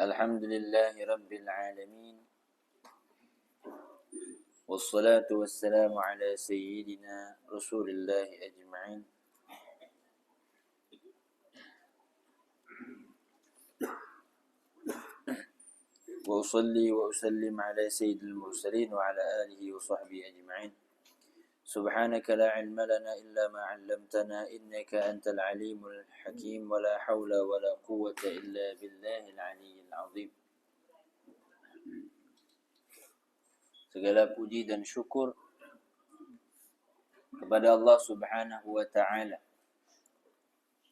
Alhamdulillahi Rabbil Alamin. Wassalatu wassalamu ala sayyidina Rasulillahi ajma'in. Wa usalli wa usallim ala sayyidil mursalin wa ala alihi wa sahbihi ajma'in. Subhanaka la ilma lana illa ma 'allamtana innaka antal alimul hakim wa la hawla wa la quwwata illa billahil aliyyil 'azim. Segala puji dan syukur kepada Allah Subhanahu wa taala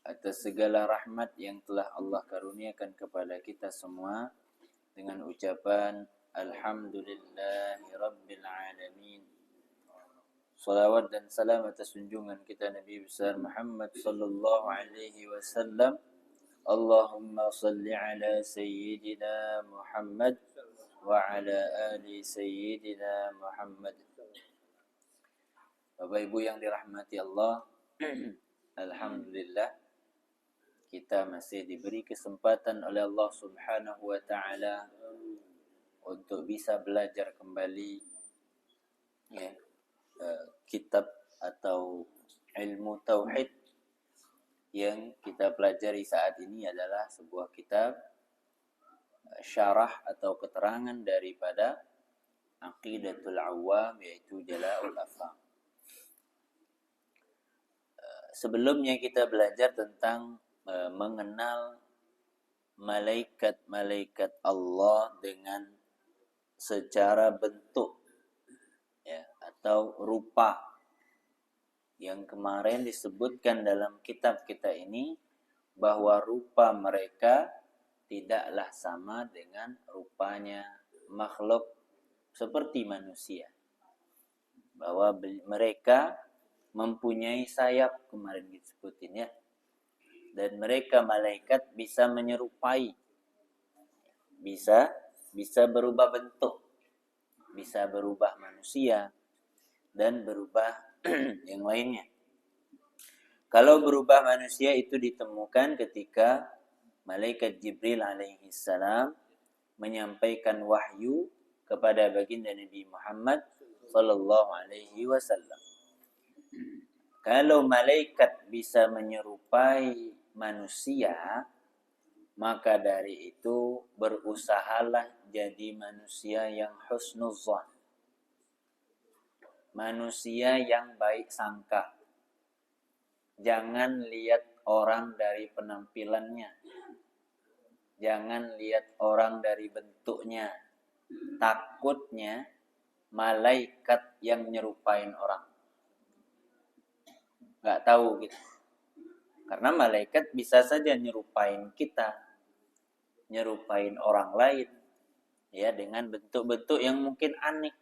atas segala rahmat yang telah Allah karuniakan kepada kita semua dengan ucapan alhamdulillahi rabbil alamin. Salawat dan salam atas junjungan kita Nabi besar Muhammad sallallahu alaihi wasallam. Allahumma salli ala sayyidina Muhammad wa ala ali sayyidina Muhammad. Bapak Ibu yang dirahmati Allah, alhamdulillah kita masih diberi kesempatan oleh Allah Subhanahu wa taala untuk bisa belajar kembali kitab atau ilmu tauhid yang kita pelajari saat ini adalah sebuah kitab syarah atau keterangan daripada Aqidatul Awam, yaitu Jala'ul Afham. Sebelumnya kita belajar tentang mengenal malaikat-malaikat Allah dengan secara bentuk atau rupa, yang kemarin disebutkan dalam kitab kita ini bahwa rupa mereka tidaklah sama dengan rupanya makhluk seperti manusia, bahwa mereka mempunyai sayap, kemarin disebutin dan mereka malaikat bisa menyerupai, bisa berubah bentuk, bisa berubah manusia dan berubah yang lainnya. Kalau berubah manusia itu ditemukan ketika malaikat Jibril alaihi salam menyampaikan wahyu kepada baginda Nabi Muhammad sallallahu alaihi wasallam. Kalau malaikat bisa menyerupai manusia, maka dari itu berusahalah jadi manusia yang husnuzan, manusia yang baik sangka. Jangan lihat orang dari penampilannya, jangan lihat orang dari bentuknya. Takutnya malaikat yang nyerupain orang, nggak tahu gitu. Karena malaikat bisa saja nyerupain kita, nyerupain orang lain, dengan bentuk-bentuk yang mungkin aneh.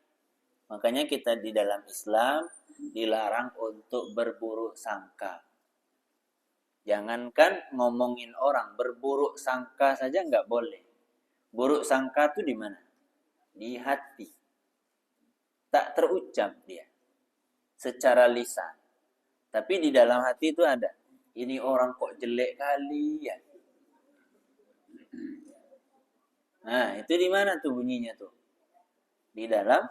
Makanya kita di dalam Islam dilarang untuk berburuk sangka. Jangankan ngomongin orang, berburuk sangka saja nggak boleh. Buruk sangka itu di mana? Di hati. Tak terucap dia secara lisan, tapi di dalam hati itu ada. Ini orang kok jelek kali ya. Nah, itu di mana tuh bunyinya tuh? Di dalam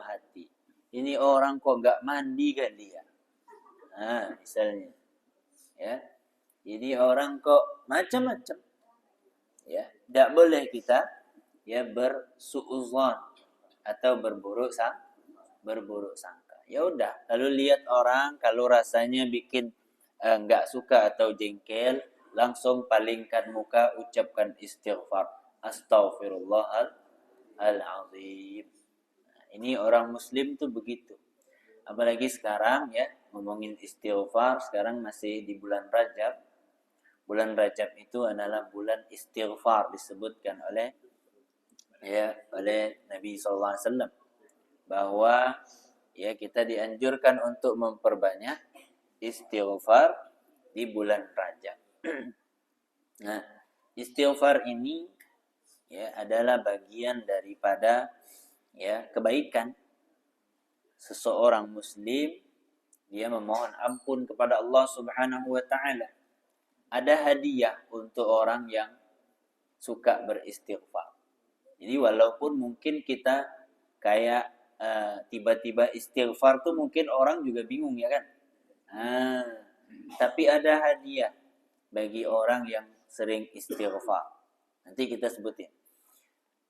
hati. Ini orang kok nggak mandi kan dia. Nah, misalnya. Ini orang kok macam-macam. Tidak boleh kita bersuuzon atau berburuk sangka. Ya udah, kalau lihat orang, kalau rasanya bikin nggak suka atau jengkel, langsung palingkan muka, ucapkan istighfar, astaghfirullahalazim. Nah, ini orang muslim tuh begitu. Apalagi sekarang ngomongin istighfar, sekarang masih di bulan Rajab. Bulan Rajab itu adalah bulan istighfar, disebutkan oleh Nabi SAW bahwa kita dianjurkan untuk memperbanyak istighfar di bulan Rajab. Nah, istighfar ini adalah bagian daripada kebaikan. Seseorang muslim dia memohon ampun kepada Allah Subhanahu wa taala. Ada hadiah untuk orang yang suka beristighfar. Jadi walaupun mungkin kita kayak tiba-tiba istighfar tuh mungkin orang juga bingung ya kan. Tapi ada hadiah bagi orang yang sering istighfar. Nanti kita sebutin.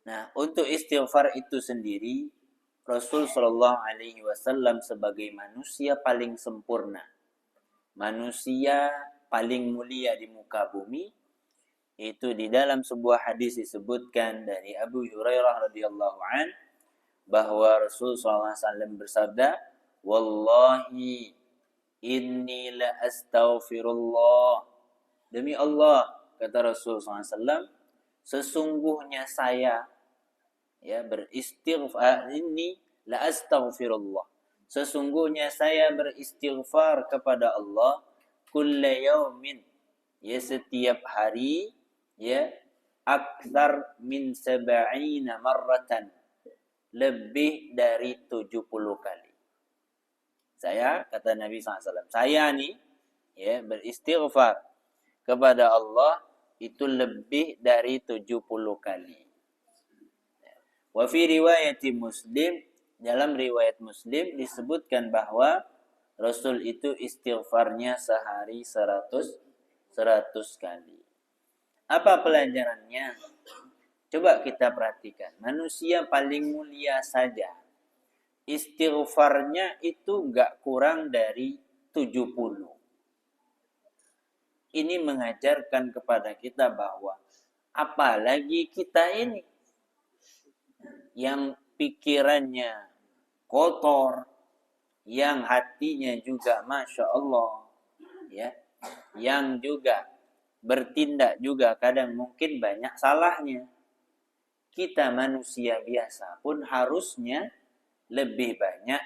Nah, untuk istighfar itu sendiri Rasul Shallallahu Alaihi Wasallam sebagai manusia paling sempurna, manusia paling mulia di muka bumi, itu di dalam sebuah hadis disebutkan dari Abu Hurairah radhiyallahu an bahwa Rasul SAW bersabda, "Wallahi inni la astaghfirullah." Demi Allah, kata Rasul SAW, sesungguhnya saya beristighfar, inni la astaghfirullah. Sesungguhnya saya beristighfar kepada Allah kulla yaumin, setiap hari, akthar min sab'ina marratan, lebih dari 70 kali. Saya, kata Nabi SAW, saya nih beristighfar kepada Allah itu lebih dari 70 kali. Wa fi riwayat Muslim, dalam riwayat Muslim disebutkan bahwa Rasul itu istighfarnya sehari 100 kali. Apa pelajarannya? Coba kita perhatikan. Manusia paling mulia saja istighfarnya itu enggak kurang dari 70. Ini mengajarkan kepada kita bahwa apalagi kita ini yang pikirannya kotor, yang hatinya juga Masya Allah, yang juga bertindak juga kadang mungkin banyak salahnya. Kita manusia biasa pun harusnya lebih banyak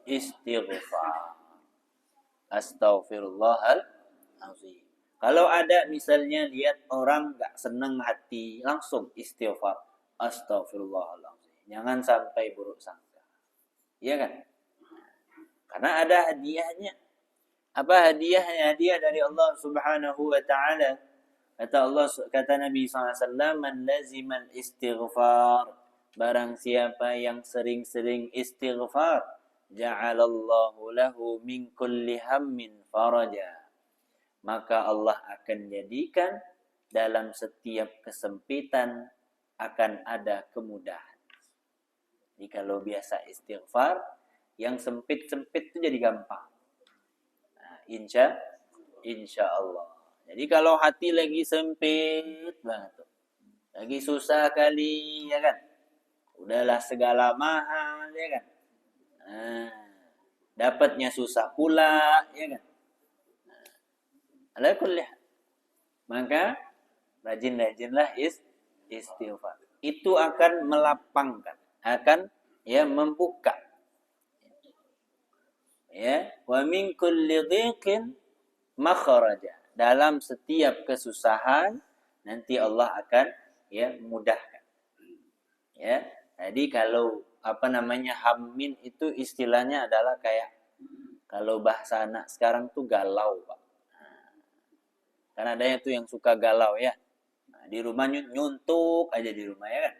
istighfar. Astaghfirullahaladzim. Kalau ada misalnya lihat orang gak senang hati, langsung istighfar. Astaghfirullahaladzim. Jangan sampai buruk sangka. Iya kan? Karena ada hadiahnya. Apa hadiahnya? Hadiah dari Allah Subhanahu wa taala. Kata Nabi SAW, man lazimal istighfar, barang siapa yang sering-sering istighfar, ja'alallahu lahu min kulli hammin faraja, maka Allah akan jadikan dalam setiap kesempitan akan ada kemudahan. Jadi kalau biasa istighfar, yang sempit-sempit itu jadi gampang. Nah, insya Allah. Jadi kalau hati lagi sempit banget tuh, lagi susah kali, ya kan? Udahlah segala mahal, ya kan? Dapatnya susah pula, ya kan? Ala kulli hal. Maka rajin-rajinlah istighfar. Itu akan melapangkan, akan membuka. Wa min kulli dhiqin makhraja. Dalam setiap kesusahan nanti Allah akan mudahkan. Jadi kalau hammin itu istilahnya adalah kayak kalau bahasa anak sekarang tuh galau, Pak. Kan adanya tuh yang suka galau ya. Nah, di rumah nyuntuk aja di rumah ya kan.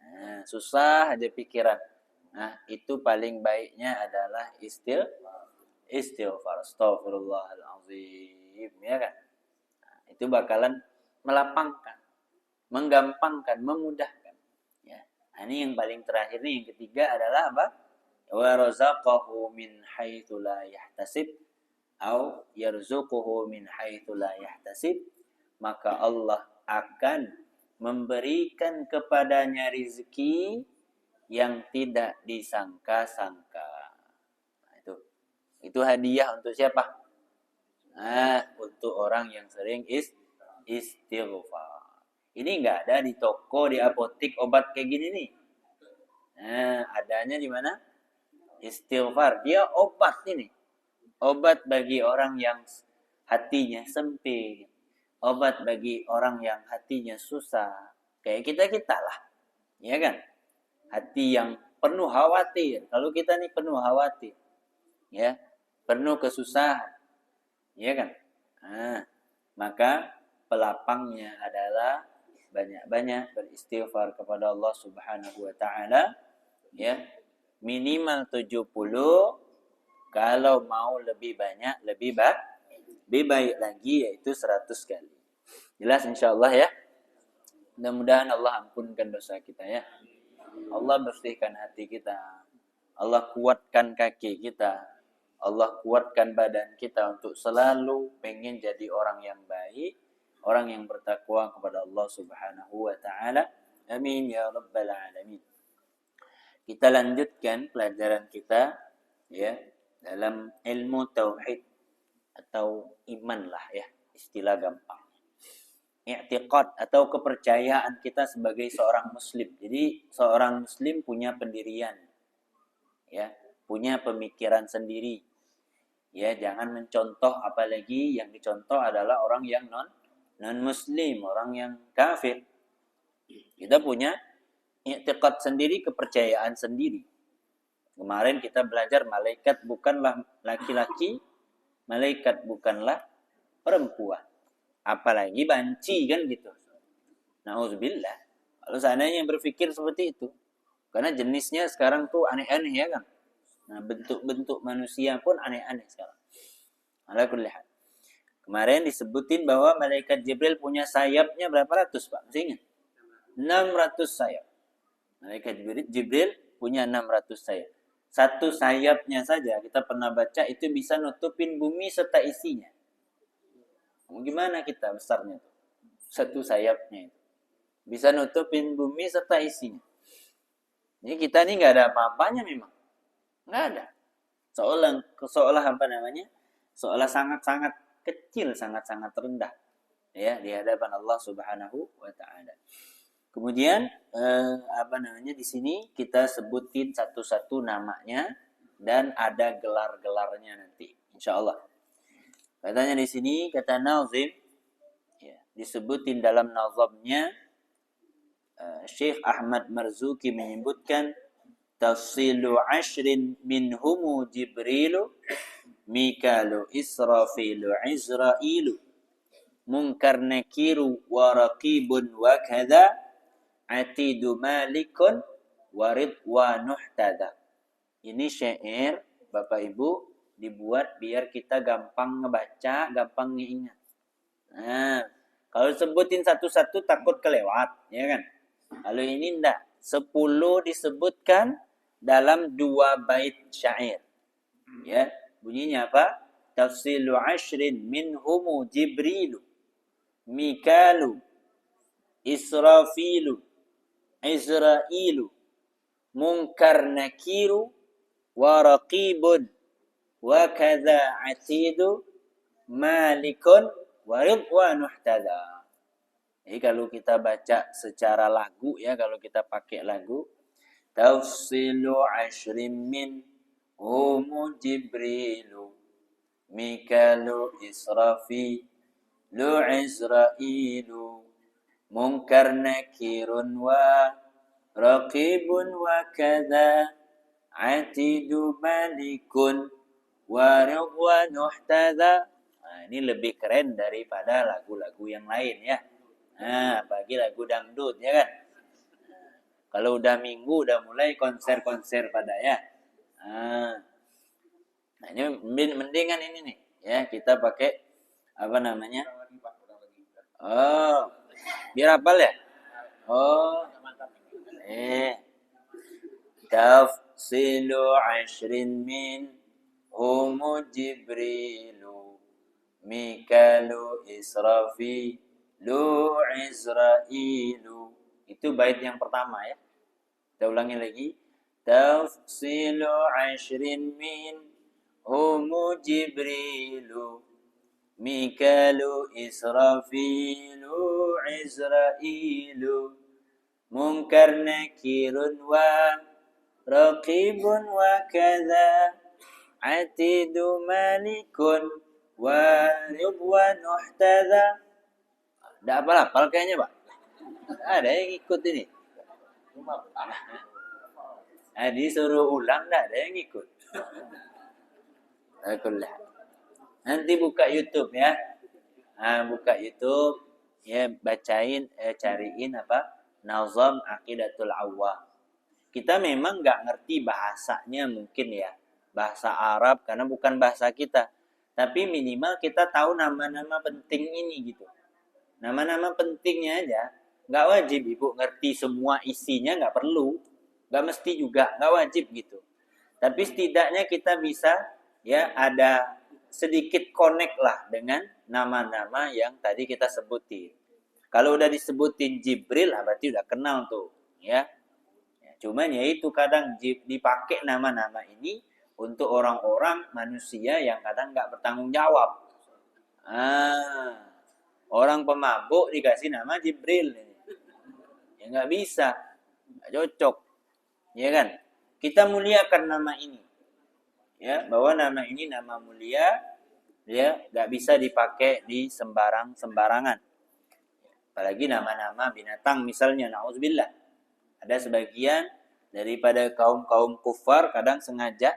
Nah, susah aja pikiran. Nah, itu paling baiknya adalah istighfar. Astaghfirullahaladzim, ya kan? Nah, itu bakalan melapangkan, menggampangkan, memudahkan. Ya. Nah, ini yang paling terakhir nih, yang ketiga adalah apa? Wa razaqahu min haitsu la yahtasib au yarzuquhu min haitsu la yahtasib, maka Allah akan memberikan kepadanya rizki yang tidak disangka-sangka. Nah, itu hadiah untuk siapa? Untuk orang yang sering istighfar. Ini enggak ada di toko, di apotik obat kayak gini nih. Adanya di mana? Istighfar. Dia obat ini. Obat bagi orang yang hatinya sempit. Obat bagi orang yang hatinya susah. Kayak kita lah. Ya kan? Hati yang penuh khawatir. Kalau kita nih penuh khawatir. Ya. Penuh kesusahan. Ya kan? Maka pelapangnya adalah banyak-banyak beristighfar kepada Allah Subhanahu wa taala, ya. Minimal 70, kalau mau lebih banyak, lebih baik lagi, yaitu 100 kali. Jelas insyaallah ya. Mudah-mudahan Allah ampunkan dosa kita ya. Allah bersihkan hati kita. Allah kuatkan kaki kita. Allah kuatkan badan kita untuk selalu pengen jadi orang yang baik, orang yang bertakwa kepada Allah Subhanahu wa taala. Amin ya rabbal alamin. Kita lanjutkan pelajaran kita ya dalam ilmu tauhid atau iman lah ya, istilah gampang. I'tiqad atau kepercayaan kita sebagai seorang muslim. Jadi seorang muslim punya pendirian ya, punya pemikiran sendiri. Ya, jangan mencontoh, apalagi yang dicontoh adalah orang yang non muslim, orang yang kafir. Kita punya i'tiqad sendiri, kepercayaan sendiri. Kemarin kita belajar malaikat bukanlah laki-laki, malaikat bukanlah perempuan. Apalagi banci kan gitu. Nauzubillah. Kalau seandainya berpikir seperti itu. Karena jenisnya sekarang tuh aneh-aneh ya kan. Nah, bentuk-bentuk manusia pun aneh-aneh sekarang. Ala kulli hal. Kemarin disebutin bahwa malaikat Jibril punya sayapnya berapa ratus, Pak? Masih ingat? 600 sayap. Malaikat Jibril punya 600 sayap. Satu sayapnya saja kita pernah baca itu bisa nutupin bumi serta isinya. Gimana kita besarnya tuh? Satu sayapnya itu bisa nutupin bumi serta isinya. Jadi kita ini nggak ada apa-apanya memang. Nggak ada. Seolah apa namanya? Seolah sangat-sangat kecil, sangat-sangat rendah ya di hadapan Allah Subhanahu wa taala. Kemudian di sini kita sebutin satu-satu namanya dan ada gelar-gelarnya nanti insyaallah. Katanya di sini kata nazim ya, disebutin dalam nazamnya Syekh Ahmad Marzuki menyebutkan tafsilu ashrin minhumu Jibrilu Mikalu Israfilu Izrailu Munkar Nakiru wa Raqibun wa kadha Atidu Malikun wa Ridwanuh tada. Ini syair Bapak Ibu dibuat biar kita gampang ngebaca, gampang ngingat. Nah, kalau sebutin satu-satu takut kelewat, ya kan? Kalau ini enggak, 10 disebutkan dalam 2 bait syair. Ya, bunyinya apa? Tafsilu ashrin minhumu Jibrilu Mikalu Israfilu Izrailu Munkar Nakiru wa Raqibun wa kadza Atidu Malikun wa Ridwanuh tada. Jadi kalau kita baca secara lagu ya, kalau kita pakai lagu tafsilu ashrin min humu Jibrilu Mikalu Israfilu Izrailu Munkar Nakirun wa Raqibun wa kadza Atidu Malikun wa Ridwanuh tada. Nah, ini lebih keren daripada lagu-lagu yang lain ya. Nah, apalagi lagu dangdut ya kan. Kalau udah minggu udah mulai konser-konser pada ya. Nah, ini mendingan ini nih ya, kita pakai apa namanya? Oh, biar hafal ya? Oh. Tafsilu ashrin min humu Jibrilu Mikalu Israfilu Izrailu. Itu bait yang pertama ya. Kita ulangi lagi. Tafsilu ashrin min humu Jibrilu Mikalu Israfilu Izrailu Munkar Nakirun wa Raqibun wa kadza Atidu Malikun wa Ridwanuh tada. Nggak hafal kayaknya Pak. Ada yang ikut ini. Disuruh ulang nggak ada yang ikut. Nanti buka YouTube ya. Buka YouTube ya bacain, cariin apa? Nazam Aqidatul Awwam. Kita memang nggak ngerti bahasanya mungkin ya, bahasa Arab karena bukan bahasa kita. Tapi minimal kita tahu nama-nama penting ini gitu. Nama-nama pentingnya aja. Nggak wajib ibu ngerti semua isinya, nggak perlu. Nggak mesti juga, nggak wajib gitu. Tapi setidaknya kita bisa ya ada sedikit connect lah dengan nama-nama yang tadi kita sebutin. Kalau udah disebutin Jibril, berarti udah kenal tuh, ya. Cuman ya itu kadang dipakai nama-nama ini untuk orang-orang manusia yang kadang nggak bertanggung jawab. Orang pemabuk dikasih nama Jibril, ya nggak bisa, nggak cocok, ya kan? Kita muliakan nama ini, ya, bahwa nama ini nama mulia, ya, nggak bisa dipakai di sembarangan. Apalagi nama-nama binatang misalnya, na'udzubillah. Ada sebagian daripada kaum-kaum kufar kadang sengaja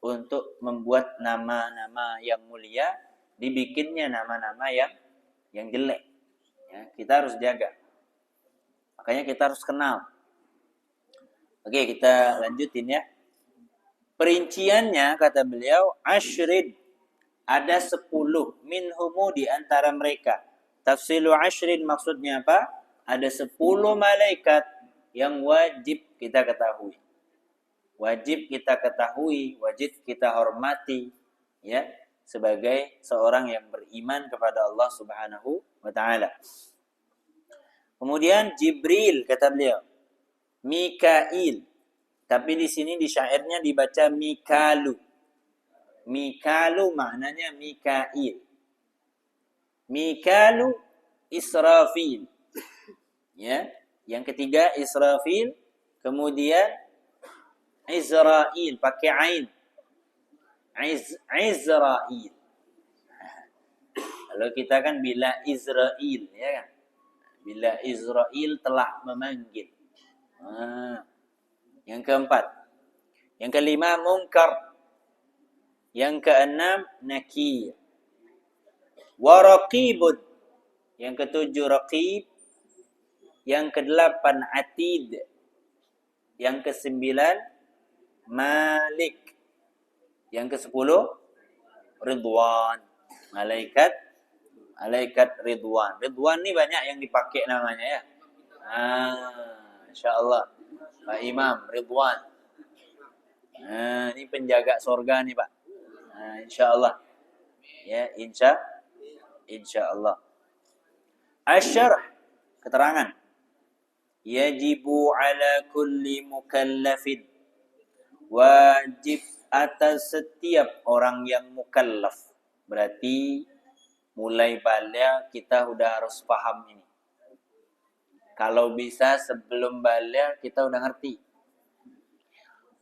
untuk membuat nama-nama yang mulia, dibikinnya nama-nama yang jelek. Ya, kita harus jaga. Makanya kita harus kenal. Oke, kita lanjutin ya. Perinciannya kata beliau, asyrid, ada 10 minhumu di antara mereka. Tafsilu asyrin maksudnya apa? Ada 10 malaikat yang wajib kita ketahui. Wajib kita ketahui, wajib kita hormati, ya, sebagai seorang yang beriman kepada Allah Subhanahu wa taala. Kemudian Jibril kata beliau, Mikail. Tapi di sini di syairnya dibaca Mikalu. Mikalu maknanya Mikail. Mikalu Israfil. Ya, yang ketiga Israfil, kemudian Izrail pakai ain. Izrail. Kalau kita kan bila Israel, ya kan? Bila Israel telah memanggil. Yang keempat. Yang kelima Munkar. Yang keenam Nakir. Waraqibun. Yang ketujuh Raqib. Yang kedelapan Atid. Yang kesembilan Malik. Yang kesepuluh Ridwan. Malaikat Ridwan. Ridwan ni banyak yang dipakai namanya ya. InsyaAllah Pak Imam Ridwan. Ini penjaga surga nih Pak. InsyaAllah. Ya, InsyaAllah. Asyarh, keterangan. Yajibu ala kulli mukallafin. Wajib atas setiap orang yang mukallaf. Berarti mulai baligh kita udah harus paham ini. Kalau bisa sebelum baligh kita udah ngerti.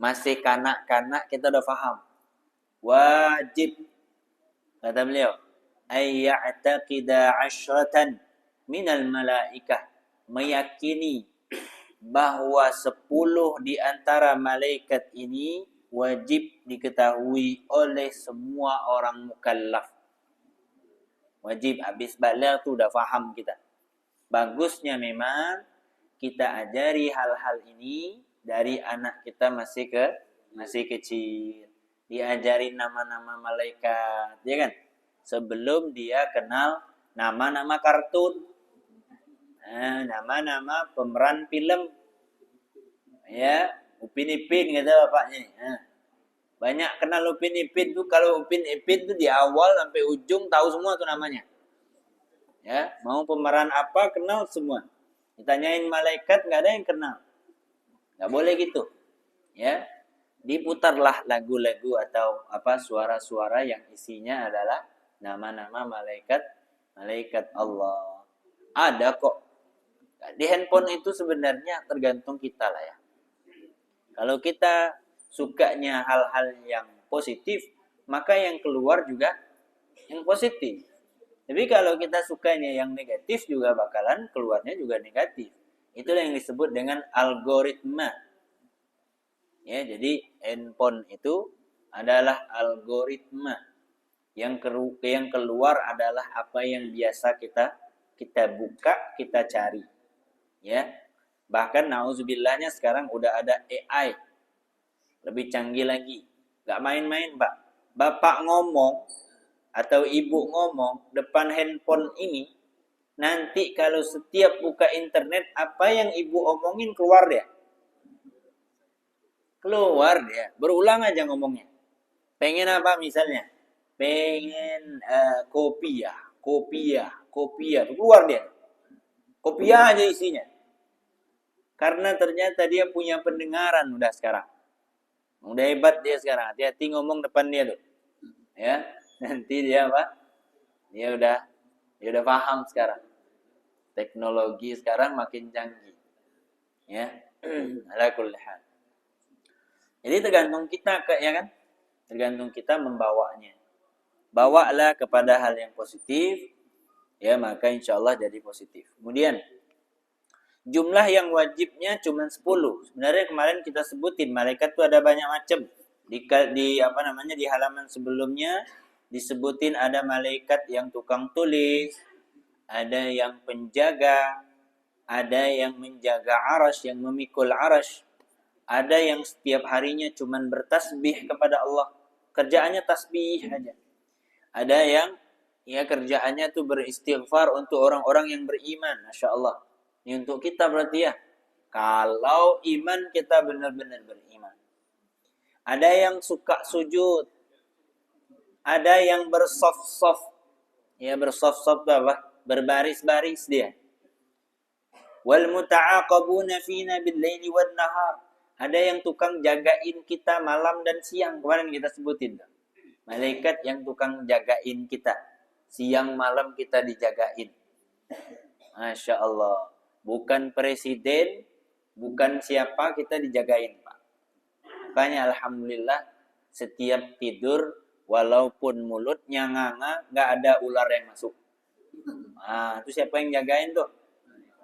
Masih kanak-kanak kita udah paham. Wajib, kata beliau, ayya'taqida 'ashratan minal malaikah, meyakini bahwa 10 di antara malaikat ini wajib diketahui oleh semua orang mukallaf. Wajib, habis baligh tu udah faham kita. Bagusnya memang kita ajari hal-hal ini dari anak kita masih kecil. Diajarin nama-nama malaikat, ya kan? Sebelum dia kenal nama-nama kartun. Nama-nama pemeran film. Ya, Upin Ipin kata bapaknya. Banyak kenal Upin Ipin tuh, kalau Upin Ipin tuh di awal sampai ujung tahu semua tuh namanya. Ya, mau pemeran apa kenal semua. Ditanyain malaikat nggak ada yang kenal. Nggak boleh gitu. Ya, diputarlah lagu-lagu atau suara-suara yang isinya adalah nama-nama malaikat Allah. Ada kok. Di handphone itu sebenarnya tergantung kita lah ya. Kalau kita sukanya hal-hal yang positif, maka yang keluar juga yang positif. Tapi kalau kita sukanya yang negatif juga bakalan keluarnya juga negatif. Itulah yang disebut dengan algoritma. Ya, jadi handphone itu adalah algoritma. Yang keluar adalah apa yang biasa kita kita buka, kita cari. Ya. Bahkan nauzubillahnya sekarang udah ada AI. Lebih canggih lagi. Gak main-main, Pak. Bapak ngomong atau ibu ngomong depan handphone ini, nanti kalau setiap buka internet, apa yang ibu omongin keluar dia. Keluar dia. Berulang aja ngomongnya. Pengen apa misalnya? Pengen kopiah. Keluar dia. Kopiah aja isinya. Karena ternyata dia punya pendengaran udah sekarang. Udah hebat dia sekarang. Hati-hati ngomong depan dia tuh. Ya, nanti dia apa? Dia udah paham sekarang. Teknologi sekarang makin canggih. Ya. Ala kulli hal. Jadi tergantung kita ya kan? Tergantung kita membawanya. Bawalah kepada hal yang positif, ya maka insya Allah jadi positif. Kemudian jumlah yang wajibnya cuma 10. Sebenarnya kemarin kita sebutin malaikat itu ada banyak macam. Di halaman sebelumnya disebutin ada malaikat yang tukang tulis, ada yang penjaga, ada yang menjaga arasy, yang memikul arasy, ada yang setiap harinya cuma bertasbih kepada Allah, kerjaannya tasbih aja. Ada yang kerjaannya tuh beristighfar untuk orang-orang yang beriman, Masya Allah. Ini untuk kita berarti ya. Kalau iman kita benar-benar beriman. Ada yang suka sujud. Ada yang bersoft-soft. Ya bersoft-soft itu apa? Berbaris-baris dia. Wal muta'aqabuna fina bil-laili wan nahar. Ada yang tukang jagain kita malam dan siang. Kemarin kita sebutin. Malaikat yang tukang jagain kita. Siang malam kita dijagain. Masya Allah. Bukan presiden, bukan siapa, kita dijagain, Pak. Makanya Alhamdulillah setiap tidur, walaupun mulutnya nganga, nggak ada ular yang masuk. Nah, itu siapa yang jagain tuh?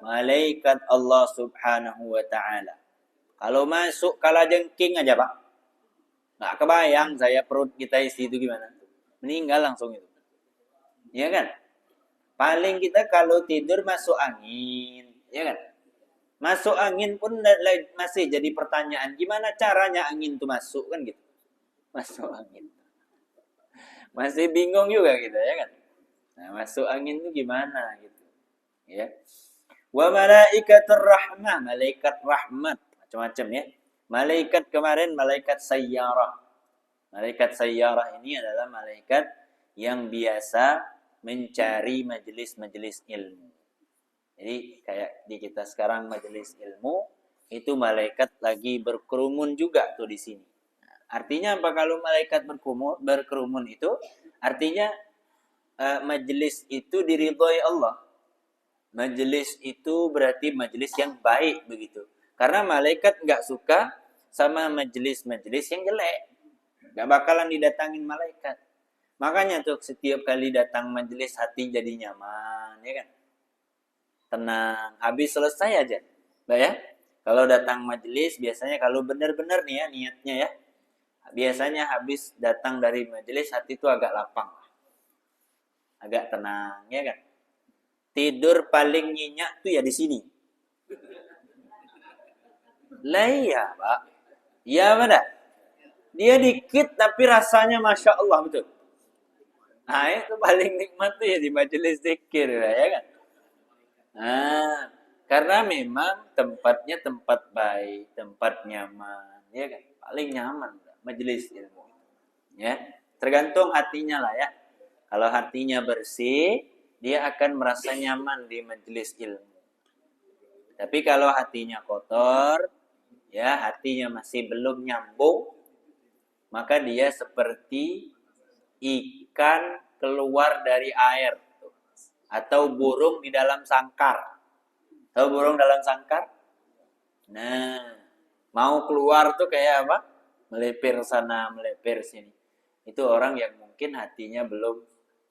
Malaikat Allah subhanahu wa ta'ala. Kalau masuk kalajengking aja, Pak. Nggak kebayang saya perut kita isi itu gimana. Meninggal langsung itu. Iya kan? Paling kita kalau tidur masuk angin. Iya kan? Masuk angin pun masih jadi pertanyaan. Gimana caranya angin itu masuk kan gitu. Masuk angin. Masih bingung juga kita ya kan? Nah, masuk angin itu gimana gitu. Ya. Wa malaikatur rahmah. Malaikat rahmat. Macam-macam ya. Malaikat kemarin, malaikat sayyarah. Malaikat sayyarah ini adalah malaikat yang biasa mencari majelis-majelis ilmu. Jadi kayak di kita sekarang majelis ilmu, itu malaikat lagi berkerumun juga tuh di sini. Artinya apa kalau malaikat berkerumun itu? Artinya majelis itu diridhoi Allah. Majelis itu berarti majelis yang baik begitu. Karena malaikat nggak suka sama majelis-majelis yang jelek. Nggak bakalan didatangin malaikat. Makanya tuh setiap kali datang majelis hati jadi nyaman, ya kan? Tenang, habis selesai aja. Bah ya? Kalau datang majelis biasanya kalau benar-benar nih ya niatnya ya. Biasanya habis datang dari majelis hati itu agak lapang. Agak tenang, ya kan? Tidur paling nyenyak tuh ya di sini. Lah iya, Pak. Iya, mana? Dia dikit tapi rasanya Masya Allah, betul. Nah, itu paling nikmat tuh ya di majelis zikir, ya kan? Nah, karena memang tempatnya tempat baik, tempat nyaman, ya kan? Paling nyaman majelis ilmu. Ya, tergantung hatinya lah ya. Kalau hatinya bersih, dia akan merasa nyaman di majelis ilmu. Tapi kalau hatinya kotor, ya hatinya masih belum nyambung, maka dia seperti ikan keluar dari air atau burung di dalam sangkar. Tahu burung dalam sangkar? Nah, mau keluar tuh kayak apa? Melepir sana, melepir sini. Itu orang yang mungkin hatinya belum,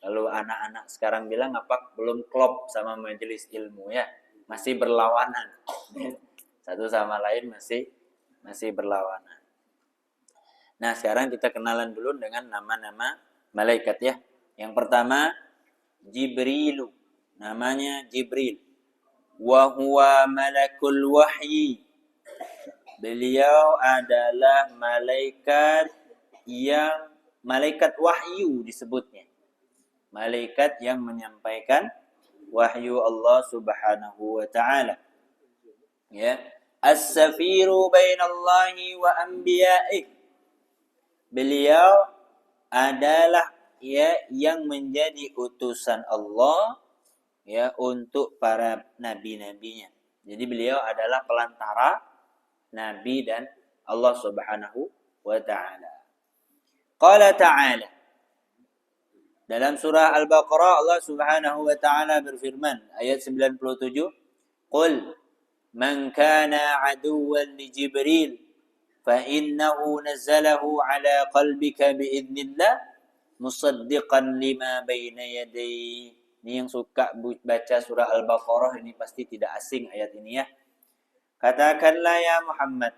kalau anak-anak sekarang bilang apa? Belum klop sama majelis ilmu ya. Masih berlawanan. Satu sama lain masih berlawanan. Nah, sekarang kita kenalan dulu dengan nama-nama malaikat ya. Yang pertama, Jibrilu. namanya Jibril. Wa huwa malakul wahyi. Beliau adalah malaikat wahyu disebutnya. Malaikat yang menyampaikan wahyu Allah Subhanahu wa taala. Ya, as-safiru bainallahi wa anbiya'ih. Beliau adalah yang menjadi utusan Allah untuk para nabi-nabinya. Jadi beliau adalah pelantara nabi dan Allah Subhanahu wa taala. Qala ta'ala, dalam surah Al-Baqarah Allah Subhanahu wa taala berfirman ayat 97, "Qul man kana aduwwan li Jibril fa innahu nazzalahu ala qalbika biidznillah musaddiqan lima baina yadayhi." Ini yang suka baca surah Al-Baqarah ini pasti tidak asing ayat ini ya. Katakanlah ya Muhammad,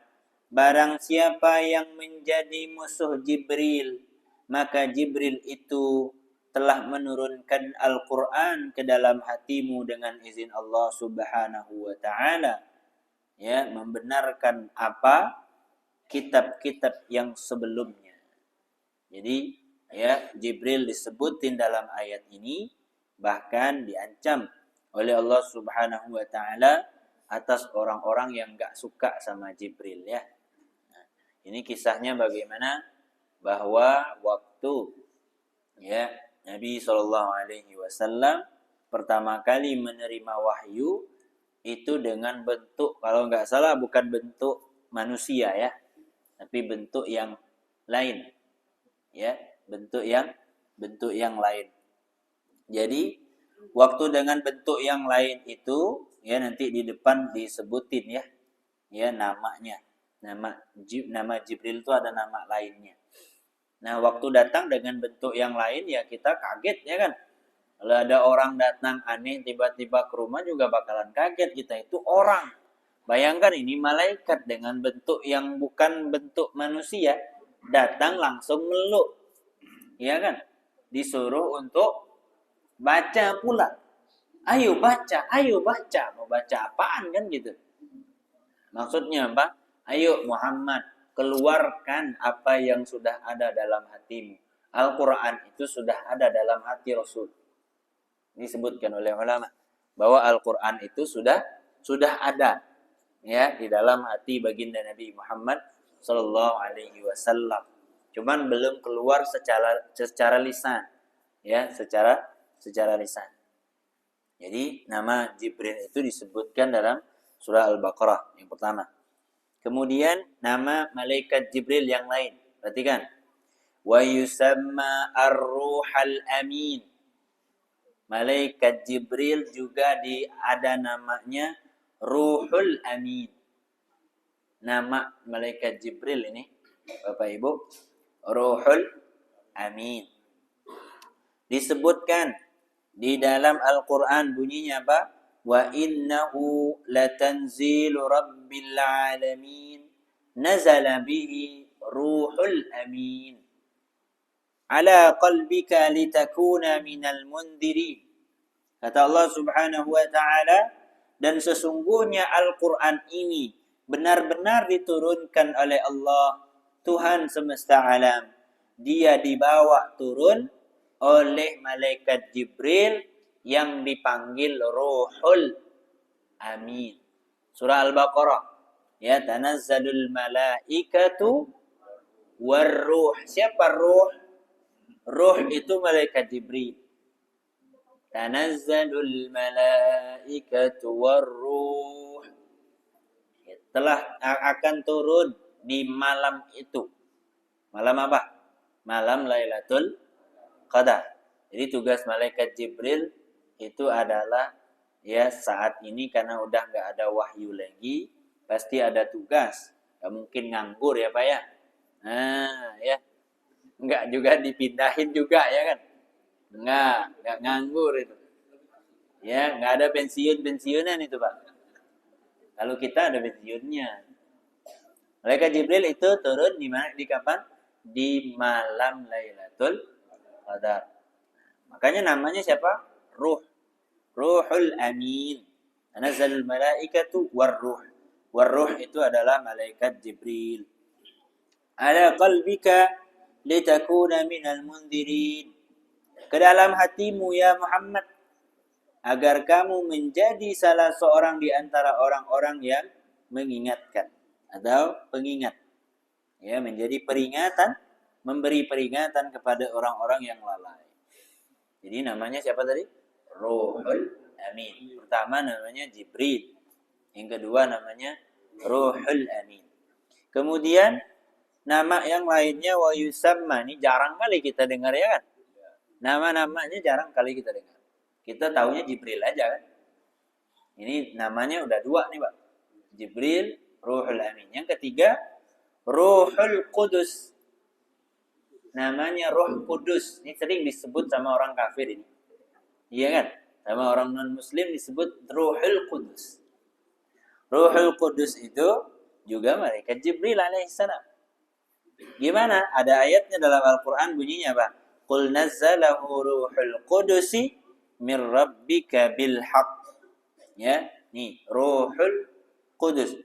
barang siapa yang menjadi musuh Jibril, maka Jibril itu telah menurunkan Al-Quran ke dalam hatimu dengan izin Allah Subhanahu wa ta'ala. Ya, membenarkan apa? Kitab-kitab yang sebelumnya. Jadi, ya, Jibril disebutin dalam ayat ini, bahkan diancam oleh Allah Subhanahu wa ta'ala atas orang-orang yang gak suka sama Jibril ya. Nah, ini kisahnya bagaimana bahwa waktu ya Nabi SAW pertama kali menerima wahyu itu dengan bentuk, kalau nggak salah bukan bentuk manusia ya, tapi bentuk yang lain ya, bentuk yang lain. Jadi waktu dengan bentuk yang lain itu ya nanti di depan disebutin ya namanya. Nama Jibril itu ada nama lainnya. Nah, waktu datang dengan bentuk yang lain ya kita kaget ya kan. Kalau ada orang datang aneh tiba-tiba ke rumah juga bakalan kaget, kita itu orang. Bayangkan ini malaikat dengan bentuk yang bukan bentuk manusia datang langsung meluk. Ya kan? Disuruh untuk baca pula. Ayo baca. Mau baca apaan kan gitu. Maksudnya apa? Ayo Muhammad, keluarkan apa yang sudah ada dalam hatimu. Al-Quran itu sudah ada dalam hati Rasul. Disebutkan oleh ulama bahwa Al-Quran itu sudah ada ya di dalam hati baginda Nabi Muhammad sallallahu alaihi wasallam. Cuman belum keluar secara lisan ya, secara lisan. Jadi nama Jibril itu disebutkan dalam surah Al-Baqarah yang pertama. Kemudian nama malaikat Jibril yang lain. Perhatikan. Wa yusamma ar-ruhal amin. Malaikat Jibril juga ada namanya Ruhul Amin. Nama malaikat Jibril ini, Bapak Ibu, Ruhul Amin. Disebutkan di dalam Al-Quran bunyinya apa? Wa innahu latanzilu rabbil alamin nazala bihi ruhul amin ala qalbika litakuna minal mundirin. Kata Allah Subhanahu wa ta'ala, dan sesungguhnya Al-Quran ini benar-benar diturunkan oleh Allah Tuhan semesta alam. Dia dibawa turun oleh malaikat Jibril yang dipanggil Ruhul Amin. Surah Al-Baqarah. Ya, tanazzalul malaikatu warruh. Siapa ruh? Ruh itu malaikat Jibril. Tanazzalul malaikatu warruh. Telah akan turun di malam itu. Malam apa? Malam Lailatul Qadar. Jadi tugas malaikat Jibril itu adalah ya saat ini karena udah nggak ada wahyu lagi, pasti ada tugas. Nggak mungkin nganggur ya Pak ya. Nah ya, nggak juga dipindahin juga ya kan. Nggak nganggur itu. Ya, nggak ada pensiunan itu Pak. Kalau kita ada pensiunnya. Malaikat Jibril itu turun di mana? Di kapan? Di malam Lailatul Qadar. Makanya namanya siapa? Ruh. Ruhul Amin. Tanazzalul malaikatu warruh. Warruh itu adalah malaikat Jibril. Ala qalbika litakuna minal mundirin. Ke dalam hatimu ya Muhammad, agar kamu menjadi salah seorang di antara orang-orang yang mengingatkan atau pengingat. Ya, menjadi peringatan, memberi peringatan kepada orang-orang yang lalai. Jadi namanya siapa tadi? Ruhul Amin. Pertama namanya Jibril. Yang kedua namanya Ruhul Amin. Kemudian nama yang lainnya wa yusamma. Ini jarang kali kita dengar ya kan? Nama-namanya jarang kali kita dengar. Kita taunya Jibril aja kan? Ini namanya udah dua nih Pak. Jibril, Ruhul Amin. Yang ketiga Ruhul Qudus. Namanya Ruh Kudus. Ini sering disebut sama orang kafir ini. Iya kan? Sama orang non-muslim disebut Ruhul Qudus. Ruhul Qudus itu juga malaikat Jibril alaihissalam. Gimana? Ada ayatnya dalam Al-Quran bunyinya apa? Qul nazzalahu Ruhul Qudusi min rabbika bil haqq. Ya, nih Ruhul Qudus.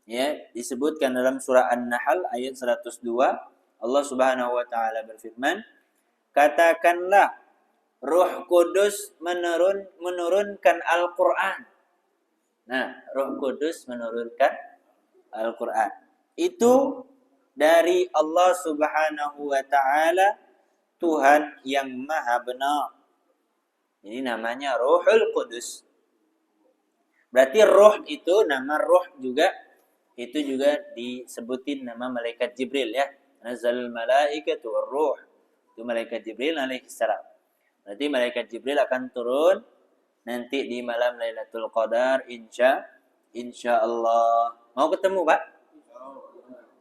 Ya, disebutkan dalam surah An-Nahl ayat 102. Allah Subhanahu wa taala berfirman, katakanlah Ruh Kudus menurunkan Al-Qur'an. Nah, Ruh Kudus menurunkan Al-Qur'an. Itu dari Allah Subhanahu wa taala, Tuhan yang Maha Benar. Ini namanya Ruhul Qudus. Berarti roh itu, nama roh juga itu juga disebutin nama malaikat Jibril ya. Nazzalul malaikatu warruh. Itu malaikat Jibril alaihissalam. Berarti malaikat Jibril akan turun nanti di malam Lailatul Qadar insya Allah. Mau ketemu, Pak?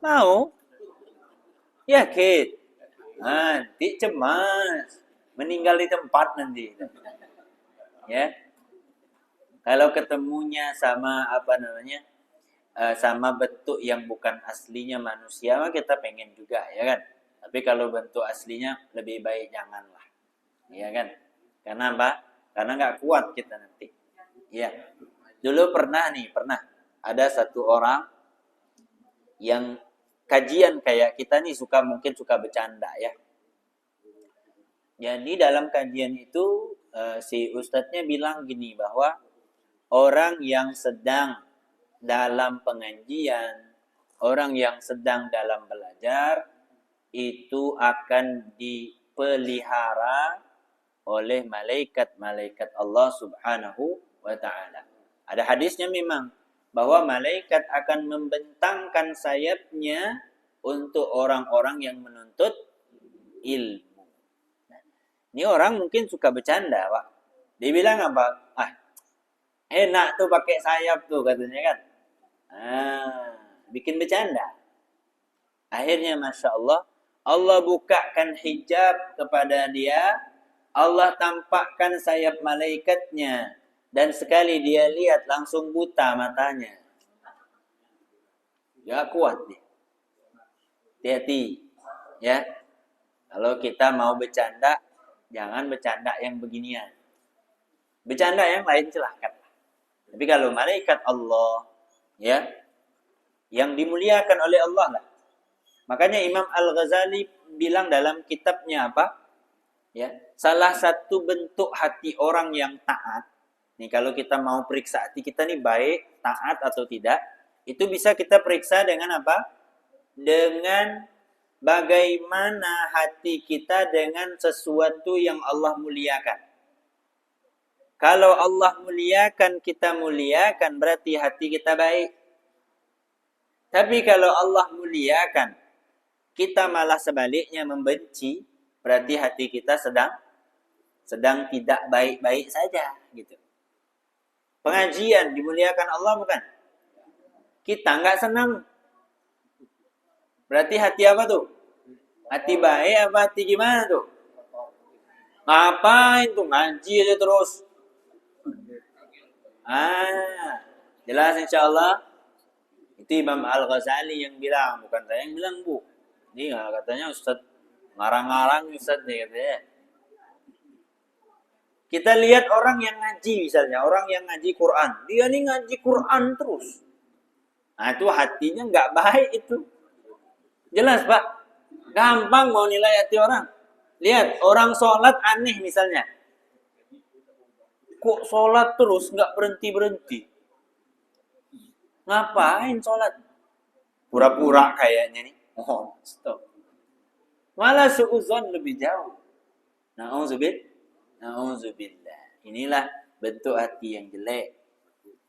Mau? Yakin? Nanti cemas. Meninggal di tempat nanti. Ya. Kalau ketemunya sama sama bentuk yang bukan aslinya manusia, mah kita pengen juga, ya kan? Tapi kalau bentuk aslinya lebih baik janganlah, ya kan? Karena apa? Karena nggak kuat kita nanti. Ya, dulu pernah ada satu orang yang kajian kayak kita nih mungkin suka bercanda ya. Jadi dalam kajian itu si ustadznya bilang gini bahwa orang yang sedang dalam pengajian, orang yang sedang dalam belajar itu akan dipelihara oleh malaikat-malaikat Allah Subhanahu wa taala. Ada hadisnya memang bahwa malaikat akan membentangkan sayapnya untuk orang-orang yang menuntut ilmu. Ini orang mungkin suka bercanda, Pak. Dia bilang apa? Enak tuh pakai sayap tuh katanya kan. Bikin bercanda. Akhirnya Masya Allah, Allah bukakan hijab kepada dia, Allah tampakkan sayap malaikatnya, dan sekali dia lihat langsung buta matanya. Gak kuat dia. Hati-hati ya. Kalau kita mau bercanda, jangan bercanda yang beginian. Bercanda yang lain silahkan. Tapi kalau malaikat Allah ya, yang dimuliakan oleh Allah lah. Makanya Imam Al-Ghazali bilang dalam kitabnya apa? Ya, salah satu bentuk hati orang yang taat. Nih kalau kita mau periksa hati kita nih baik, taat atau tidak, itu bisa kita periksa dengan apa? Dengan bagaimana hati kita dengan sesuatu yang Allah muliakan. Kalau Allah muliakan, kita muliakan, berarti hati kita baik. Tapi kalau Allah muliakan, kita malah sebaliknya membenci, berarti hati kita sedang tidak baik-baik saja, gitu. Pengajian dimuliakan Allah bukan? Kita nggak senang. Berarti hati apa tuh? Hati baik apa hati gimana tuh? Ngapain tuh ngaji aja terus? Jelas insyaallah. Itu Imam Al-Ghazali yang bilang, bukan saya yang bilang, Bu. Ini katanya Ustaz ngarang-ngarang Ustaz nih katanya. Kita lihat orang yang ngaji misalnya, orang yang ngaji Quran. Dia nih ngaji Quran terus. Nah itu hatinya nggak baik itu. Jelas Pak? Gampang mau nilai hati orang. Lihat, orang sholat aneh misalnya. Kok sholat terus nggak berhenti-berhenti? Ngapain sholat? Pura-pura kayaknya nih. Oh, stop. Malah suuzon lebih jauh. Na'udzubillah. Inilah bentuk hati yang jelek.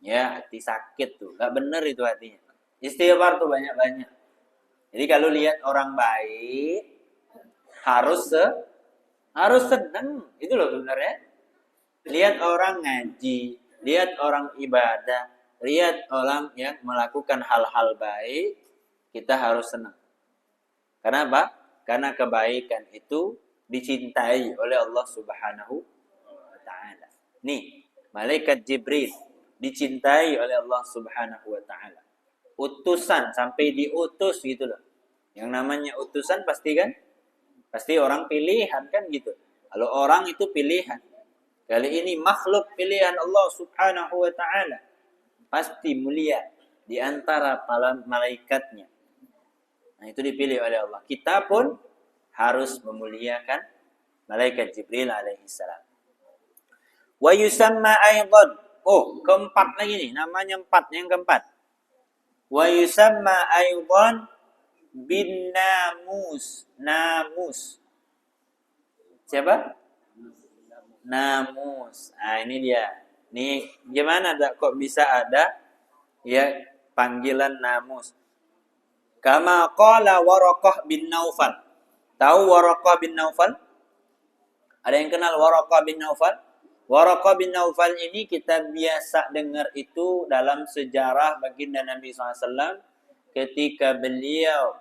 Ya, hati sakit tuh. Gak bener itu hatinya. Istighfar tuh banyak-banyak. Jadi kalau lihat orang baik, harus senang. Itu loh sebenarnya. Lihat orang ngaji, lihat orang ibadah, lihat orang yang melakukan hal-hal baik, kita harus senang. Kenapa? Karena kebaikan itu dicintai oleh Allah Subhanahu wa taala. Nih, malaikat Jibril dicintai oleh Allah Subhanahu wa taala. Utusan sampai diutus gitu loh. Yang namanya utusan pasti orang pilihan kan gitu. Kalau orang itu pilihan. Kali ini makhluk pilihan Allah Subhanahu wa taala. Pasti mulia di antara para malaikatnya. Nah, itu dipilih oleh Allah. Kita pun harus memuliakan malaikat Jibril alaihi salam. Wa yusamma aidan. Oh, keempat lagi nih, namanya yang keempat. Wa yusamma aidan bin namus. Namus. Siapa? Namus. Nah, ini dia. Nih, gimana kok bisa ada ya panggilan namus? Kama qala Waraqah bin Naufal. Tahu Waraqah bin Naufal? Ada yang kenal Waraqah bin Naufal? Waraqah bin Naufal ini kita biasa dengar itu dalam sejarah baginda Nabi SAW ketika beliau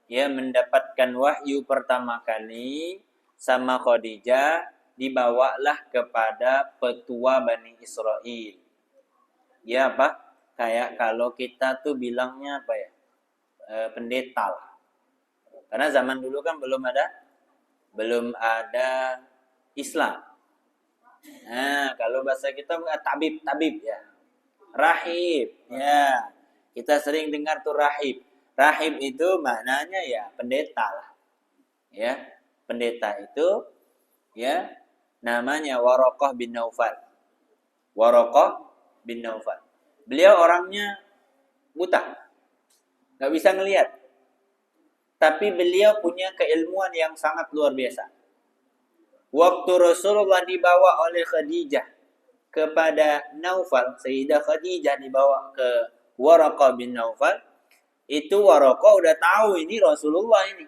mendapatkan wahyu pertama kali sama Khadijah, dibawalah kepada petua Bani Israel. Ya apa? Kayak kalau kita tuh bilangnya apa ya? Pendeta lah. Karena zaman dulu kan belum ada Islam. Nah, kalau bahasa kita tabib ya. Rahib, ya. Kita sering dengar tuh rahib. Rahib itu maknanya ya pendeta lah. Ya, pendeta itu ya namanya Waraqah bin Naufal. Waraqah bin Naufal. Beliau orangnya buta. Gak bisa ngelihat. Tapi beliau punya keilmuan yang sangat luar biasa. Waktu Rasulullah dibawa oleh Khadijah kepada Naufal, Sayyidah Khadijah dibawa ke Waraqah bin Naufal, itu Waraqah udah tahu ini Rasulullah ini.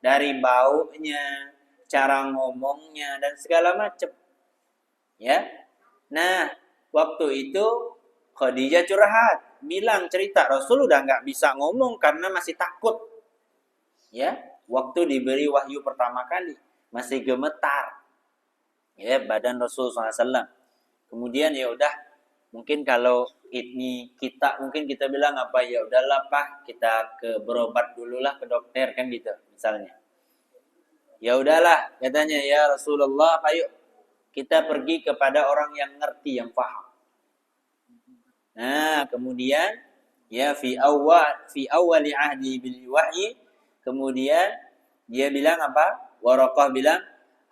Dari baunya, cara ngomongnya, dan segala macam. Ya. Nah, waktu itu Khadijah curhat, bilang cerita Rasul udah nggak bisa ngomong karena masih takut. Ya, waktu diberi wahyu pertama kali masih gemetar. Ya, badan Rasul SAW. Kemudian ya udah, mungkin kalau ini mungkin kita bilang apa ya udahlah Pak, kita berobat dululah ke dokter kan gitu misalnya. Ya udahlah katanya ya Rasulullah, ayo kita pergi kepada orang yang ngerti, yang paham. Nah, kemudian ya fi awwali ahdi bil wahyi, kemudian dia bilang apa? Waraqah bilang,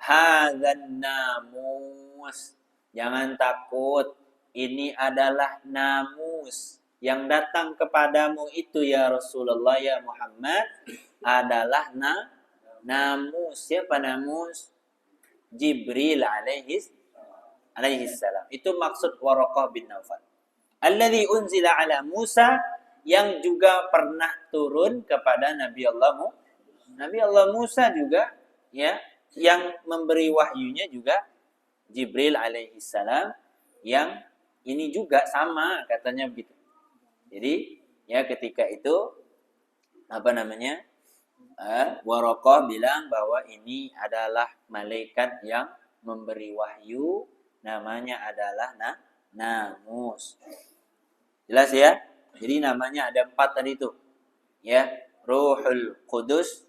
hadzan namus. Jangan takut, ini adalah namus yang datang kepadamu itu ya Rasulullah ya Muhammad adalah namus. Siapa namus? Jibril alaihi salam. Itu maksud Waraqah bin Naufal. Alladzi unzila ala Musa, yang juga pernah turun kepada Nabi Allah Musa juga, ya, yang memberi wahyunya juga Jibril alaihi salam, yang ini juga sama katanya begitu. Jadi ya ketika itu Waraqah bilang bahwa ini adalah malaikat yang memberi wahyu, namanya adalah Namus. Jelas ya? Jadi namanya ada 4 tadi itu. Ya, Ruhul Qudus,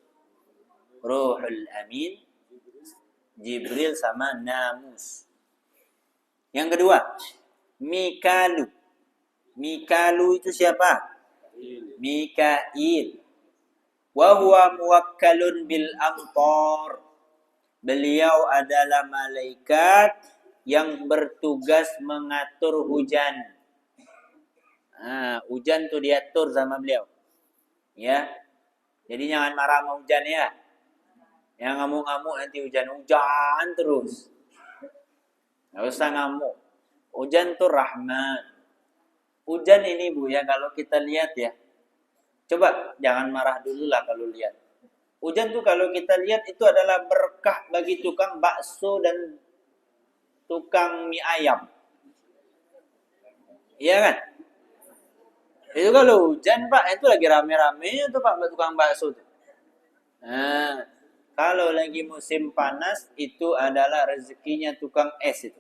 Ruhul Amin, Jibril sama Namus. Yang kedua, Mikalu. Mikalu itu siapa? Mikail. Wa huwa muwakkalun bil amtar. Beliau adalah malaikat yang bertugas mengatur hujan. Hujan tuh diatur sama beliau. Ya. Jadi jangan marah sama hujan ya. Yang ngamuk-ngamuk nanti hujan terus. Nggak usah ngamuk. Hujan tuh rahmat. Hujan ini Bu ya, kalau kita lihat ya. Coba jangan marah dulu lah kalau lihat. Hujan tuh kalau kita lihat itu adalah berkah bagi tukang bakso dan tukang mie ayam. Iya kan? Itu kalau hujan Pak, itu lagi rame-ramenya tuh Pak tukang bakso tuh. Nah, kalau lagi musim panas itu adalah rezekinya tukang es itu.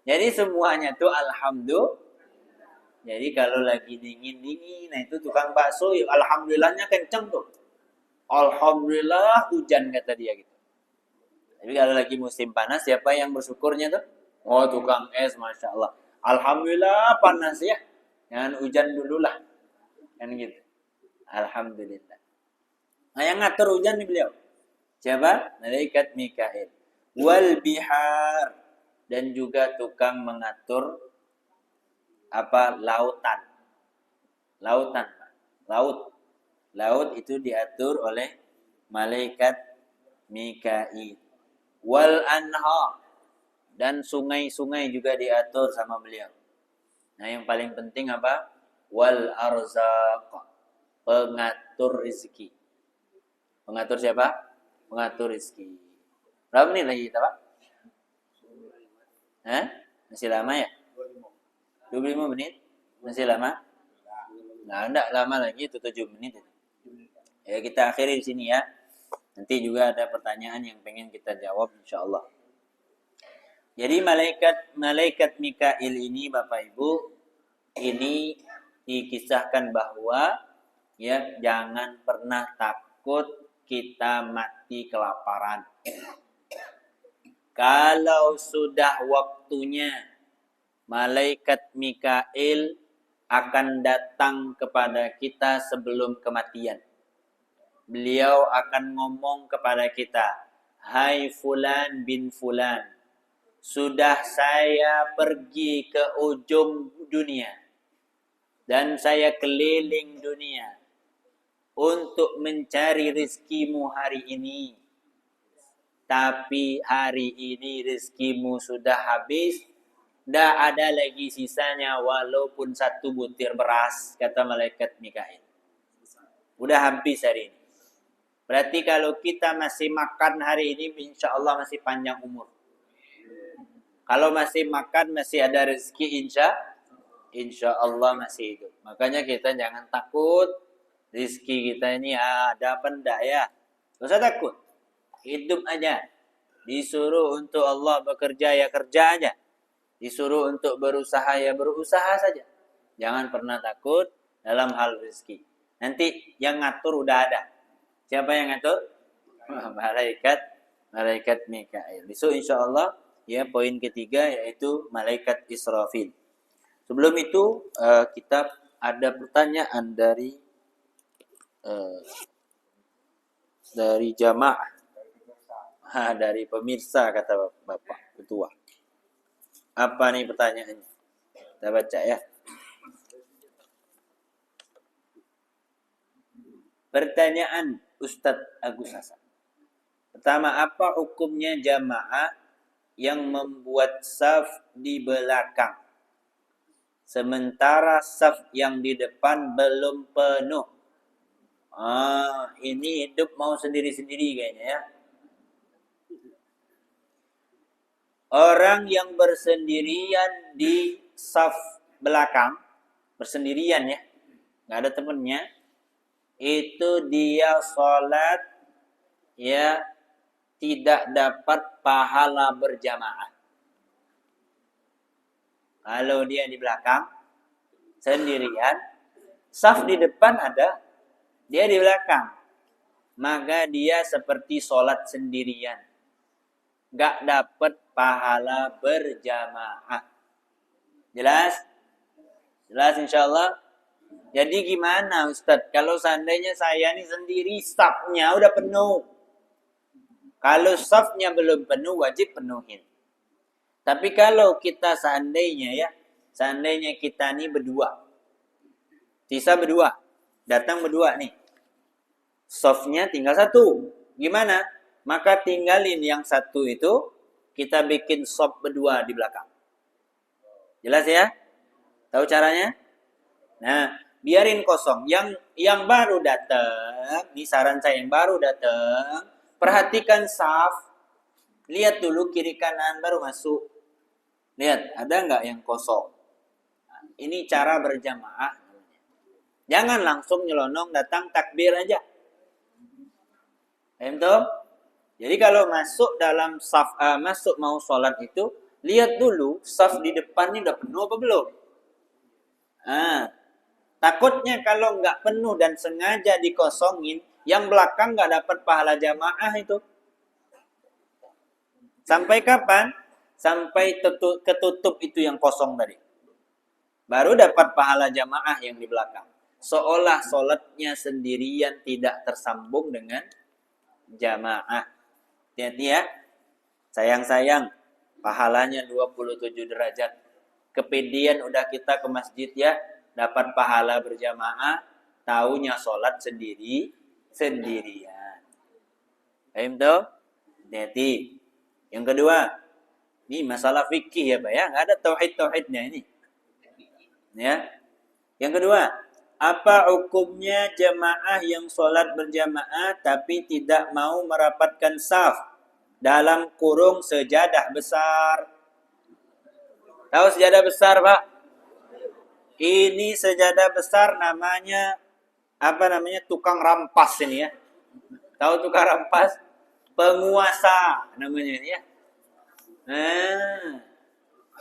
Jadi semuanya tuh alhamdulillah. Jadi kalau lagi dingin-dingin, nah itu tukang bakso, alhamdulillahnya kenceng tuh. Alhamdulillah hujan kata dia gitu. Tapi kalau lagi musim panas, siapa yang bersyukurnya tuh? Oh tukang es, Masya Allah. Alhamdulillah panas ya. Jangan hujan dulu lah. Kan gitu. Alhamdulillah. Nah yang ngatur hujan nih beliau. Siapa? Malaikat Mikail. Wal bihar. Dan juga tukang mengatur lautan. Laut itu diatur oleh malaikat Mikail. Wal anha, dan sungai-sungai juga diatur sama beliau. Nah, yang paling penting apa? Wal arzaq, pengatur rezeki. Pengatur siapa? Pengatur rezeki. Berapa menit lagi kita, Pak? Masih lama ya? 25 menit? Masih lama? Nah, enggak lama lagi, itu 7 menit. Ya, kita akhiri di sini ya. Nanti juga ada pertanyaan yang pengen kita jawab insyaallah. Jadi malaikat Mikail ini Bapak Ibu, ini dikisahkan bahwa ya jangan pernah takut kita mati kelaparan. Kalau sudah waktunya, malaikat Mikail akan datang kepada kita sebelum kematian. Beliau akan ngomong kepada kita, "Hai fulan bin fulan, sudah saya pergi ke ujung dunia dan saya keliling dunia untuk mencari rezekimu hari ini. Tapi hari ini rezekimu sudah habis, tidak ada lagi sisanya walaupun 1 butir beras," kata malaikat Mikail. Udah habis hari ini. Berarti kalau kita masih makan hari ini, insya Allah masih panjang umur. Kalau masih makan, masih ada rezeki, insya Allah masih hidup. Makanya kita jangan takut. Rezeki kita ini ada apa enggak ya? Gak usah takut. Hidup aja. Disuruh untuk Allah bekerja ya kerja aja. Disuruh untuk berusaha ya berusaha saja. Jangan pernah takut dalam hal rezeki. Nanti yang ngatur udah ada. Siapa yang ngatur? Malaikat Mikail. Besok insya Allah ya poin ketiga yaitu malaikat Israfil. Sebelum itu kita ada pertanyaan dari jamaah, dari pemirsa kata Bapak Ketua. Apa nih pertanyaannya? Kita baca ya. Pertanyaan Ustadz Agus Hasan. Pertama, apa hukumnya jamaah yang membuat saf di belakang sementara saf yang di depan belum penuh? Ini hidup mau sendiri-sendiri kayaknya ya. Orang yang bersendirian di saf belakang, bersendirian ya, nggak ada temennya, itu dia sholat ya tidak dapat pahala berjamaah. Kalau dia di belakang sendirian, saf di depan ada, dia di belakang, maka dia seperti sholat sendirian. nggak dapat pahala berjamaah. Jelas? Jelas insyaallah. Jadi gimana Ustadz? Kalau seandainya saya nih sendiri safnya udah penuh. Kalau safnya belum penuh wajib penuhin. Tapi kalau kita seandainya kita nih berdua. Sisa berdua. Datang berdua nih. Safnya tinggal satu. Gimana? Maka tinggalin yang satu itu, kita bikin saf berdua di belakang. Jelas ya? Tahu caranya? Nah, biarin kosong. Yang baru datang, ini saran saya yang baru datang, perhatikan saf, lihat dulu kiri kanan baru masuk. Lihat, ada nggak yang kosong? Ini cara berjamaah. Jangan langsung nyelonong datang takbir aja. Paham tuh? Jadi kalau masuk dalam saf, masuk mau sholat itu, lihat dulu saf di depan ini udah penuh apa belum? Takutnya kalau nggak penuh dan sengaja dikosongin, yang belakang nggak dapat pahala jamaah itu. Sampai kapan? Sampai ketutup itu yang kosong tadi. Baru dapat pahala jamaah yang di belakang. Seolah sholatnya sendirian tidak tersambung dengan jamaah. Hati-hati ya. Sayang-sayang, pahalanya 27 derajat. Kepedean udah kita ke masjid ya, dapat pahala berjamaah, taunya sholat sendirian. Paham tuh? Hati-hati. Yang kedua, ini masalah fikih ya Pak ya, nggak ada tauhid-tauhidnya ini. Ya. Yang kedua, apa hukumnya jamaah yang sholat berjamaah tapi tidak mau merapatkan saf dalam kurung sejadah besar? Tahu sejadah besar Pak? Ini sejadah besar namanya tukang rampas ini ya. Tahu tukang rampas? Penguasa namanya ini ya.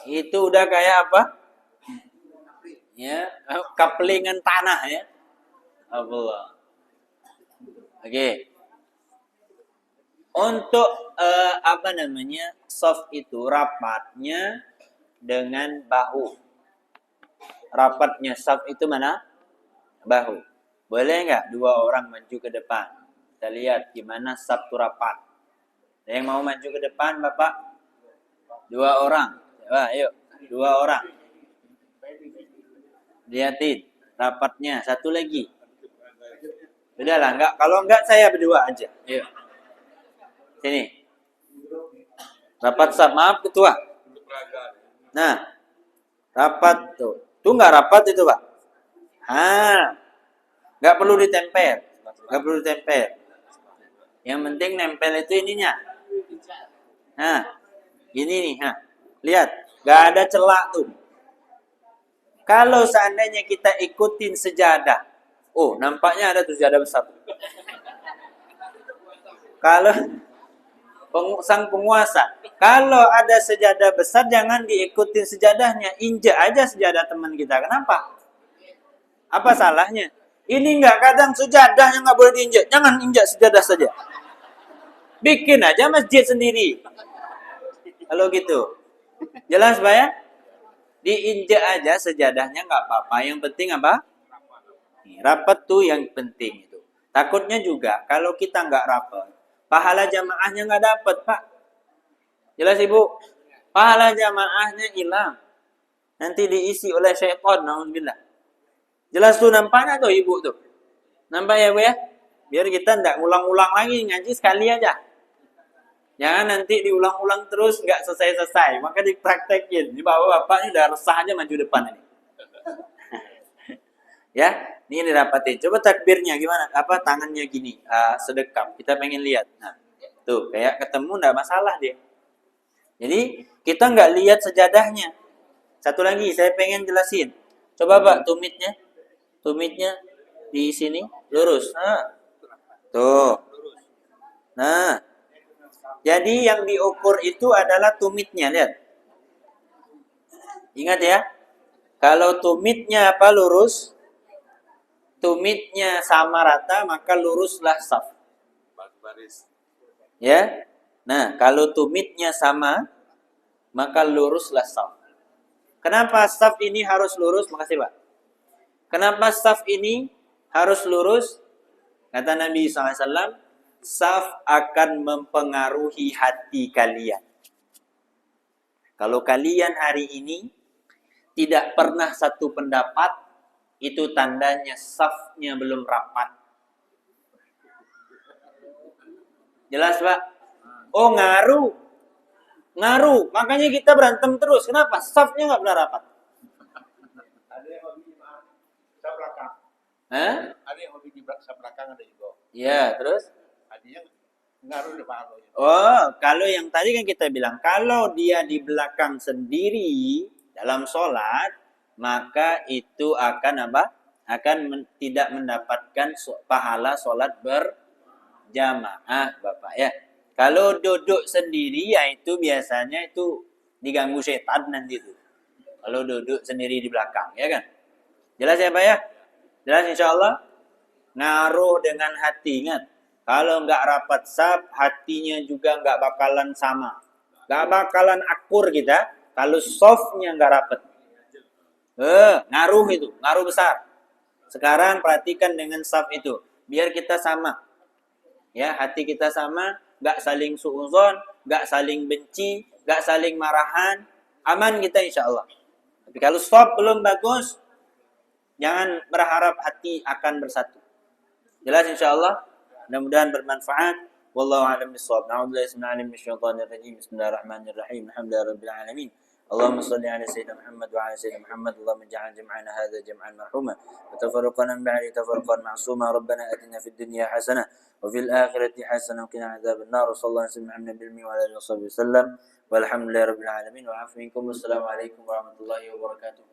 Itu udah kayak apa? Ya, kaplingan tanah ya. Allah. Oke. Untuk soft itu rapatnya dengan bahu. Rapatnya soft itu mana? Bahu. Boleh nggak dua orang maju ke depan? Kita lihat gimana soft itu rapat. Ada yang mau maju ke depan, Bapak? Dua orang. Coba, yuk. Dua orang. Lihatin rapatnya. Satu lagi. Udahlah, enggak. Kalau enggak saya berdua aja. Yuk. Sini. Rapat sab. Maaf ketua. Nah. Rapat tuh. Tuh enggak rapat itu, Pak. Enggak perlu ditempel. Enggak perlu ditempel. Yang penting nempel itu ininya. Nah. Ini nih, lihat. Enggak ada celah tuh. Kalau seandainya kita ikutin sejadah, nampaknya ada tuh sejadah besar. Kalau sang penguasa, kalau ada sejadah besar jangan diikutin sejadahnya, injak aja sejadah teman kita. Kenapa? Apa salahnya? Ini enggak kadang sejadahnya enggak boleh diinjak, jangan injak sejadah saja. Bikin aja masjid sendiri. Kalau gitu, jelas Pak ya? Diinjak aja sejadahnya nggak apa-apa. Yang penting apa? Rapat tuh yang penting itu. Takutnya juga kalau kita nggak rapat, pahala jamaahnya nggak dapat Pak. Jelas Ibu? Pahala jamaahnya hilang. Nanti diisi oleh syaitan. Alhamdulillah. Jelas tuh nampaknya tuh Ibu tuh. Nampak ya Bu ya? Biar kita nggak ulang-ulang lagi ngaji sekali aja. Jangan nanti diulang-ulang terus nggak selesai-selesai. Maka dipraktekin. Di bawah Bapak ini udah resah aja maju depan ini. Ya, ini dirapatin. Coba takbirnya gimana? Tangannya gini, sedekap. Kita pengen lihat. Nah, tuh kayak ketemu nggak masalah dia. Jadi kita nggak lihat sejadahnya. Satu lagi saya pengen jelasin. Coba Pak, tumitnya di sini lurus. Tuh. Nah. Jadi yang diukur itu adalah tumitnya, lihat. Ingat ya, kalau tumitnya lurus, tumitnya sama rata, maka luruslah saf. Ya, Nah, kalau tumitnya sama, maka luruslah saf. Kenapa saf ini harus lurus? Makasih, Pak. Kenapa saf ini harus lurus? Kata Nabi SAW, saf akan mempengaruhi hati kalian. Kalau kalian hari ini tidak pernah satu pendapat, itu tandanya safnya belum rapat. Jelas, Pak? Oh, ngaruh. Ngaruh. Makanya kita berantem terus. Kenapa? Safnya nggak pernah rapat. Ada yang hobi di saf belakang. Hah? Ada yang hobi di saf belakang, ada juga. Iya, terus? Artinya ngaruh depan lo. Oh, kalau yang tadi kan kita bilang, kalau dia di belakang sendiri dalam sholat, maka itu akan apa? Tidak mendapatkan pahala sholat berjamaah, Bapak ya. Kalau duduk sendiri, ya itu biasanya itu diganggu setan nanti itu. Kalau duduk sendiri di belakang, ya kan? Jelas ya, Pak ya? Jelas insya Allah? Ngaruh dengan hati, ingat. Kalau nggak rapat saf, hatinya juga nggak bakalan sama. Nggak bakalan akur kita kalau softnya nggak rapat. Ngaruh itu, ngaruh besar. Sekarang perhatikan dengan saf itu. Biar kita sama. Ya, hati kita sama, nggak saling suuzon, nggak saling benci, nggak saling marahan. Aman kita insya Allah. Tapi kalau soft belum bagus, jangan berharap hati akan bersatu. Jelas insya Allah. Mudah-mudahan bermanfaat. Wallahu a'lam bishawab. Na'udzubillahi minasyaitonir rajim. Bismillahirrahmanirrahim. Alhamdulillahirabbil alamin. Allahumma shalli ala sayyidina Muhammad wa ala sayyidina Muhammad. Allahumma ij'al jam'ana hadza jam'an marhuma wa tafarruqana min ba'di tafarruqan ma'suma. Rabbana atina fid dunya hasanah wa fil akhirati hasanah wa qina adzaban nar. Sallallahu alaihi wasallam bil wa alihi wasallam. Walhamdulillahirabbil alamin wa afu minkum. Wassalamu alaikum warahmatullahi wabarakatuh.